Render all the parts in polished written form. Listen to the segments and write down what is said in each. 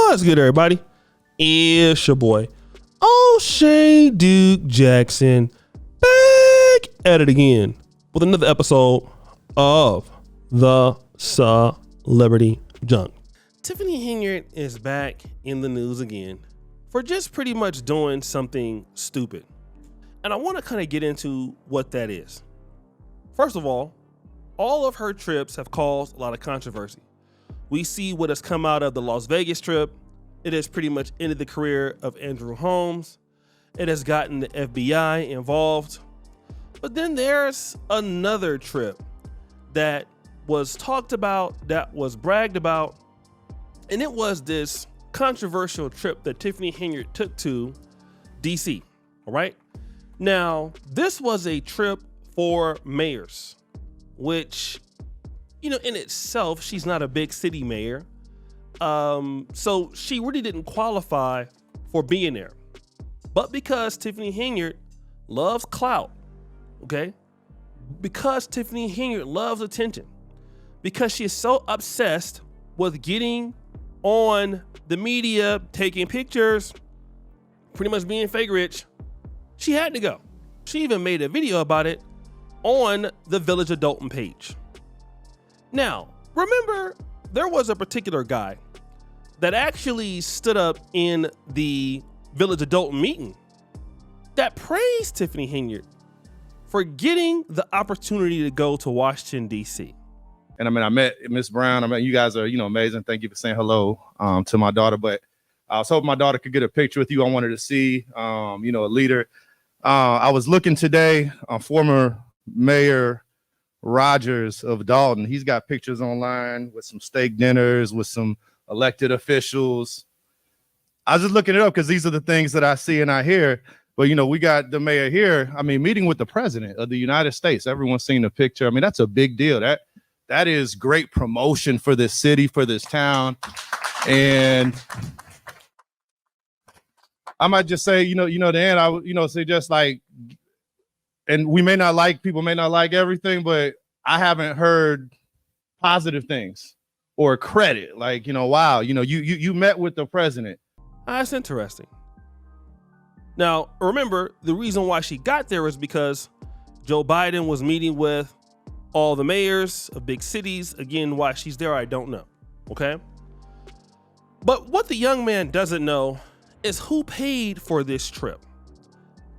What's good, everybody? It's your boy, O'Shea Duke Jackson, back at it again with another episode of the Celebrity Junk. Tiffany Henyard is back in the news again for just pretty much doing something stupid. And I want to kind of get into what that is. First of all of her trips have caused a lot of controversy. We see what has come out of the Las Vegas trip. It has pretty much ended the career of Andrew Holmes. It has gotten the FBI involved. But then there's another trip that was talked about, that was bragged about, and it was this controversial trip that Tiffany Henyard took to DC, all right? Now, this was a trip for mayors, which, you know, in itself, she's not a big city mayor. So she really didn't qualify for being there. But because Tiffany Henyard loves clout, okay? Because Tiffany Henyard loves attention, because she is so obsessed with getting on the media, taking pictures, pretty much being fake rich, she had to go. She even made a video about it on the Village of Dolton page. Now, remember, there was a particular guy that actually stood up in the Village of Dolton meeting that praised Tiffany Henyard for getting the opportunity to go to Washington, D.C. And I met Miss Brown. You guys are, amazing. Thank you for saying hello to my daughter. But I was hoping my daughter could get a picture with you. I wanted to see, a leader. I was looking today, former Mayor Rogers of Dolton. He's got pictures online with some steak dinners, with some elected officials. I was just looking it up because these are the things that I see and I hear. But, we got the mayor here, meeting with the president of the United States. Everyone's seen the picture. That's a big deal. That is great promotion for this city, for this town. And I might just say, the end, I would, say just like, and people may not like everything, but I haven't heard positive things or credit. Like, wow, you met with the president. That's interesting. Now, remember, the reason why she got there is because Joe Biden was meeting with all the mayors of big cities. Again, why she's there, I don't know. Okay. But what the young man doesn't know is who paid for this trip.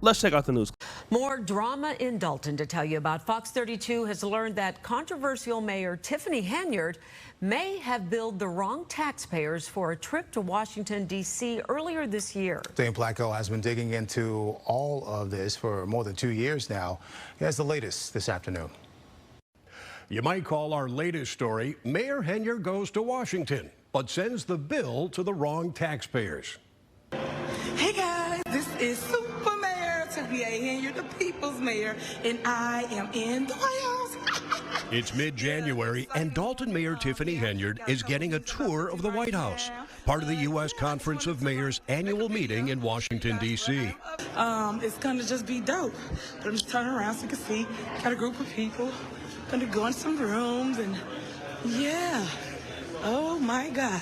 Let's check out the news. More drama in Dolton to tell you about. Fox 32 has learned that controversial Mayor Tiffany Henyard may have billed the wrong taxpayers for a trip to Washington, D.C. earlier this year. Dane Placco has been digging into all of this for more than 2 years now. He has the latest this afternoon. You might call our latest story, Mayor Henyard goes to Washington, but sends the bill to the wrong taxpayers. Hey guys, this is Super Mayor Tiffany Henyard, the people's mayor, and I am in the White House. It's mid-January, and Dolton Mayor Tiffany Henyard is getting a tour of the White House, part of the U.S. Conference of Mayors annual meeting in Washington, D.C. It's gonna just be dope. But I'm just turning around so you can see. Got a group of people. Gonna go in some rooms and yeah. Oh my God.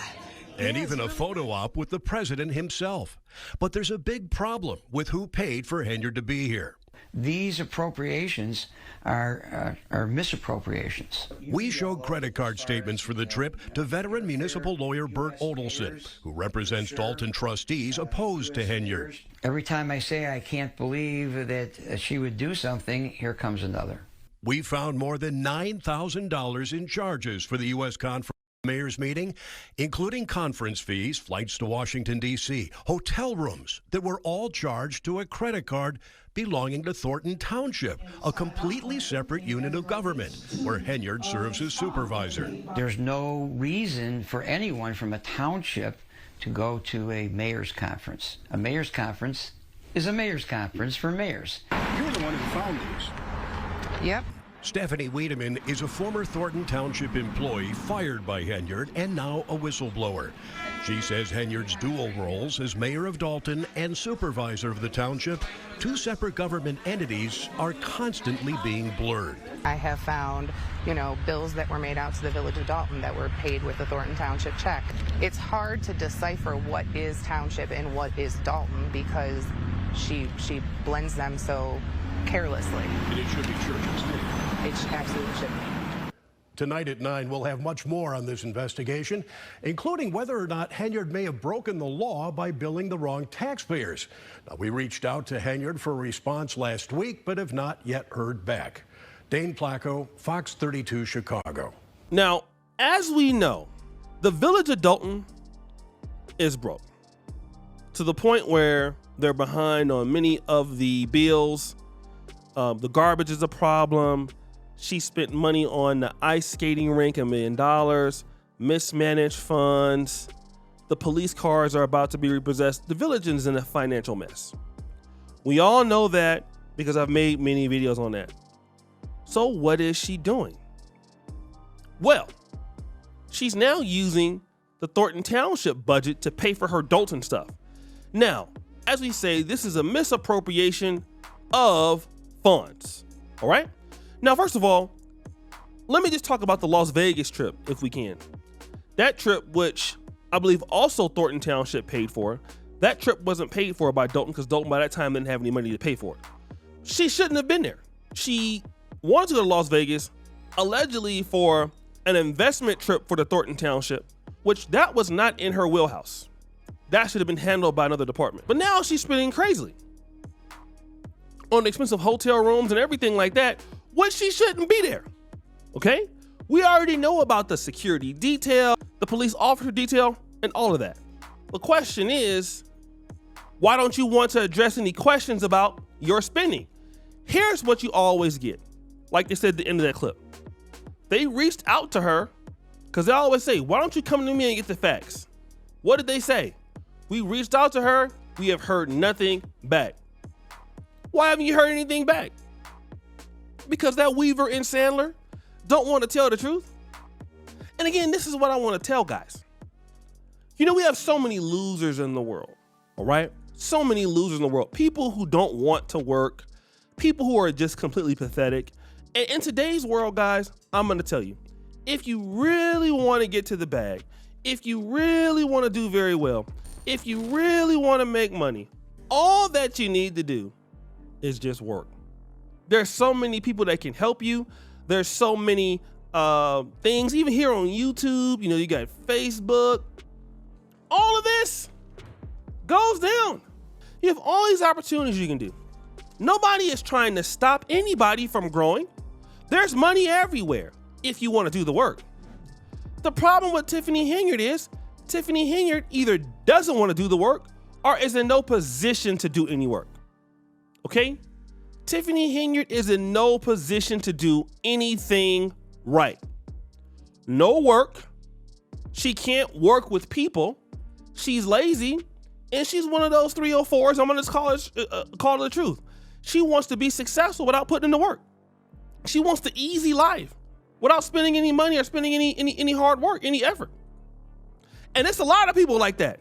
And even a photo op with the president himself. But there's a big problem with who paid for Henyard to be here. These appropriations are misappropriations. We showed credit card statements for the trip to veteran municipal lawyer Bert Odelson, who represents Dolton trustees opposed to Henyard. Every time I say I can't believe that she would do something, here comes another. We found more than $9,000 in charges for the U.S. Conference Mayor's meeting, including conference fees, flights to Washington, D.C., hotel rooms that were all charged to a credit card belonging to Thorton Township, a completely separate unit of government where Henyard serves as supervisor. There's no reason for anyone from a township to go to a mayor's conference. A mayor's conference is a mayor's conference for mayors. You're the one who found these. Yep. Stephanie Wiedemann is a former Thornton Township employee fired by Henyard and now a whistleblower. She says Henyard's dual roles as mayor of Dolton and supervisor of the township, two separate government entities, are constantly being blurred. I have found, bills that were made out to the village of Dolton that were paid with a Thornton Township check. It's hard to decipher what is Township and what is Dolton because she blends them so carelessly. And it should be church's name. It absolutely should be. Tonight at 9, we'll have much more on this investigation, including whether or not Henyard may have broken the law by billing the wrong taxpayers. Now, we reached out to Henyard for a response last week, but have not yet heard back. Dane Placco, Fox 32 Chicago. Now, as we know, the village of Dolton is broke to the point where they're behind on many of the bills. The garbage is a problem. She spent money on the ice skating rink, $1 million, mismanaged funds. The police cars are about to be repossessed. The village is in a financial mess. We all know that because I've made many videos on that. So what is she doing? Well, she's now using the Thornton Township budget to pay for her Dolton stuff. Now, as we say, this is a misappropriation of funds, all right? Now, first of all, let me just talk about the Las Vegas trip, if we can. That trip, which I believe also Thornton Township paid for, that trip wasn't paid for by Dolton because Dolton by that time didn't have any money to pay for it. She shouldn't have been there. She wanted to go to Las Vegas, allegedly for an investment trip for the Thornton Township, which that was not in her wheelhouse. That should have been handled by another department. But now she's spending crazily on expensive hotel rooms and everything like that, when she shouldn't be there, okay? We already know about the security detail, the police officer detail, and all of that. The question is, why don't you want to address any questions about your spending? Here's what you always get. Like they said at the end of that clip. They reached out to her because they always say, why don't you come to me and get the facts? What did they say? We reached out to her. We have heard nothing back. Why haven't you heard anything back? Because that Weaver and Sandler don't want to tell the truth. And again, this is what I want to tell guys. We have so many losers in the world, all right? So many losers in the world. People who don't want to work, people who are just completely pathetic. And in today's world, guys, I'm going to tell you, if you really want to get to the bag, if you really want to do very well, if you really want to make money, all that you need to do is just work. There's so many people that can help you. There's so many things, even here on YouTube, you got Facebook. All of this goes down. You have all these opportunities you can do. Nobody is trying to stop anybody from growing. There's money everywhere if you want to do the work. The problem with Tiffany Henyard is Tiffany Henyard either doesn't want to do the work or is in no position to do any work. Okay? Tiffany Henyard is in no position to do anything right. No work. She can't work with people. She's lazy. And she's one of those 304s. I'm going to call it the truth. She wants to be successful without putting in the work. She wants the easy life without spending any money or spending any hard work, any effort. And it's a lot of people like that.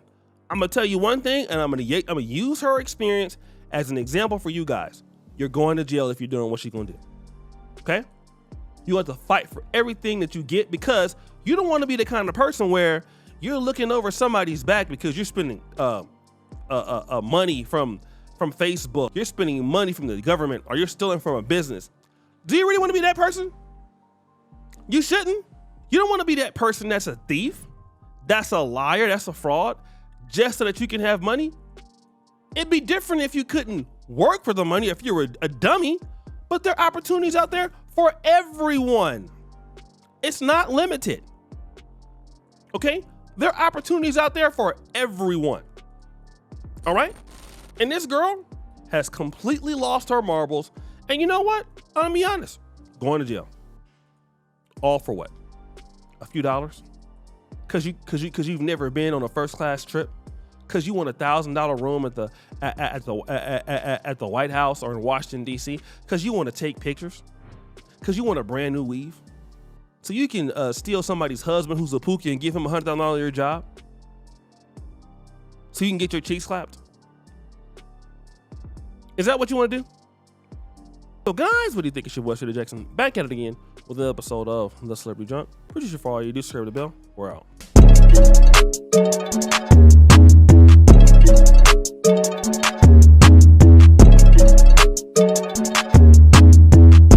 I'm going to tell you one thing, and I'm going to use her experience as an example for you guys. You're going to jail if you're doing what she's going to do. Okay? You have to fight for everything that you get because you don't want to be the kind of person where you're looking over somebody's back because you're spending money from Facebook. You're spending money from the government or you're stealing from a business. Do you really want to be that person? You shouldn't. You don't want to be that person that's a thief, that's a liar, that's a fraud, just so that you can have money. It'd be different if you couldn't work for the money, if you were a dummy, but there are opportunities out there for everyone. It's not limited. Okay? There are opportunities out there for everyone. All right? And this girl has completely lost her marbles. And you know what? I'm gonna be honest. Going to jail. All for what? A few dollars? Cause you've never been on a first class trip? Cause you want $1,000 room at the White House or in Washington, D.C.? Cause you want to take pictures? because you want a brand new weave? So you can steal somebody's husband who's a pookie and give him $100,000 a year job? So you can get your cheeks slapped? Is that what you want to do? So guys, what do you think of your boy Shirley Jackson? Back at it again with an episode of The Celebrity Junk. Appreciate you for all you do. Subscribe to the bell. We're out.